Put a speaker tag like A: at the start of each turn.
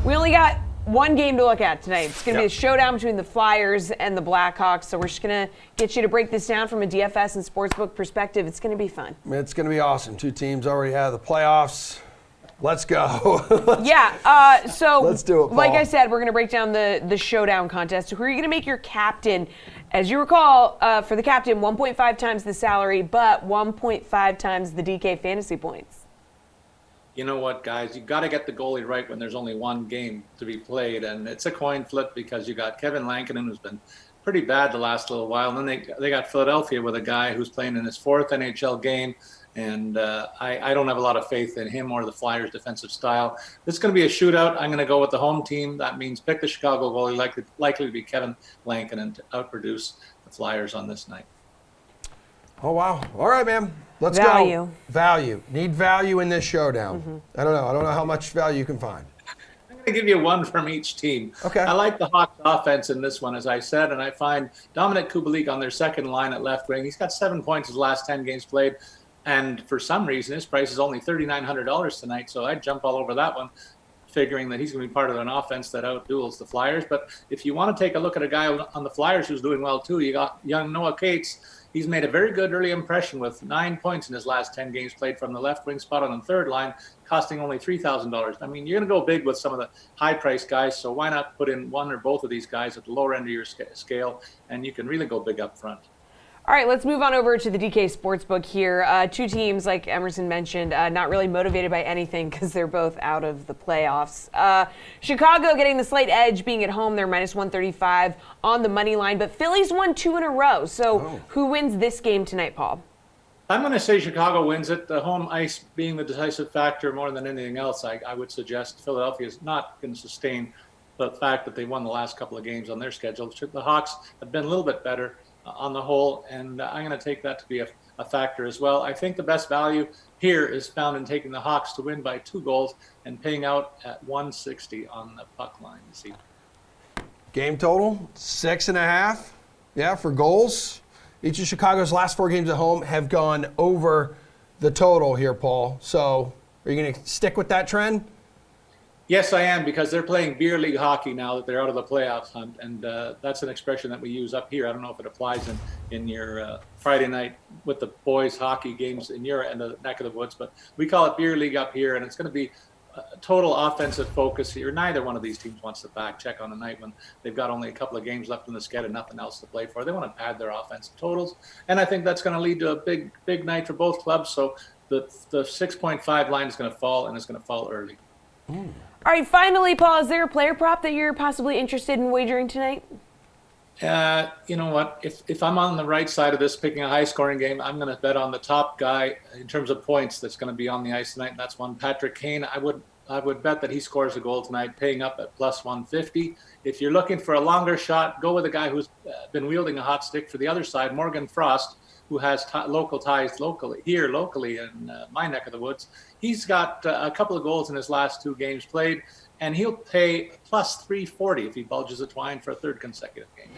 A: We only got one game to look at tonight. It's going to be a showdown between the Flyers and the Blackhawks. So we're just going to get you to break this down from a DFS and Sportsbook perspective. It's going to be fun.
B: It's going to be awesome. Two teams already have the playoffs. Let's go.
A: So
B: let's do it, Paul.
A: Like I said, we're going to break down the showdown contest. Who are you going to make your captain? As you recall, for the captain, 1.5 times the salary, but 1.5 times the DK fantasy points.
C: You know what, guys? You got to get the goalie right when there's only one game to be played, and it's a coin flip because you got Kevin Lankinen, who's been pretty bad the last little while, and then they got Philadelphia with a guy who's playing in his fourth NHL game, and I don't have a lot of faith in him or the Flyers' defensive style. This is going to be a shootout. I'm going to go with the home team. That means pick the Chicago goalie, likely to be Kevin Lankinen, to outproduce the Flyers on this night.
B: Oh, wow. All right, man. Let's
A: go.
B: Value. Need value in this showdown. Mm-hmm. I don't know how much value you can find.
C: I'm going to give you one from each team.
B: Okay.
C: I like the Hawks offense in this one, as I said, and I find Dominic Kubalik on their second line at left wing. He's got 7 points his last 10 games played, and for some reason his price is only $3,900 tonight, so I'd jump all over that one, figuring that he's going to be part of an offense that outduels the Flyers. But if you want to take a look at a guy on the Flyers who's doing well too, you got young Noah Cates. He's made a very good early impression with 9 points in his last 10 games played from the left wing spot on the third line, costing only $3,000. I mean, you're going to go big with some of the high-priced guys, so why not put in one or both of these guys at the lower end of your scale, and you can really go big up front.
A: All right, let's move on over to the DK Sportsbook here. Two teams, like Emerson mentioned, not really motivated by anything because they're both out of the playoffs. Chicago getting the slight edge, being at home. They're minus 135 on the money line, but Philly's won 2 in a row. So who wins this game tonight, Paul?
C: I'm going to say Chicago wins it. The home ice being the decisive factor more than anything else, I would suggest Philadelphia is not going to sustain the fact that they won the last couple of games on their schedule. The Hawks have been a little bit better on the whole, and I'm going to take that to be a factor as well. I think the best value here is found in taking the Hawks to win by 2 goals and paying out at 160 on the puck line this evening.
B: Game total, 6.5. Yeah, for goals. Each of Chicago's last 4 games at home have gone over the total here, Paul. So are you going to stick with that trend?
C: Yes, I am, because they're playing beer league hockey now that they're out of the playoff hunt, and that's an expression that we use up here. I don't know if it applies in your Friday night with the boys hockey games in your end of the neck of the woods, but we call it beer league up here, and it's going to be a total offensive focus here. Neither one of these teams wants to back check on a night when they've got only a couple of games left in the schedule and nothing else to play for. They want to pad their offensive totals, and I think that's going to lead to a big night for both clubs. So the 6.5 line is going to fall, and it's going to fall early.
A: All right, finally, Paul, is there a player prop that you're possibly interested in wagering tonight?
C: You know what? If I'm on the right side of this, picking a high-scoring game, I'm going to bet on the top guy in terms of points that's going to be on the ice tonight, and that's one Patrick Kane. I would bet that he scores a goal tonight, paying up at plus 150. If you're looking for a longer shot, go with a guy who's been wielding a hot stick for the other side, Morgan Frost, who has local ties locally in my neck of the woods. He's got a couple of goals in his last 2 games played, and he'll pay plus 340 if he bulges a twine for a third consecutive game.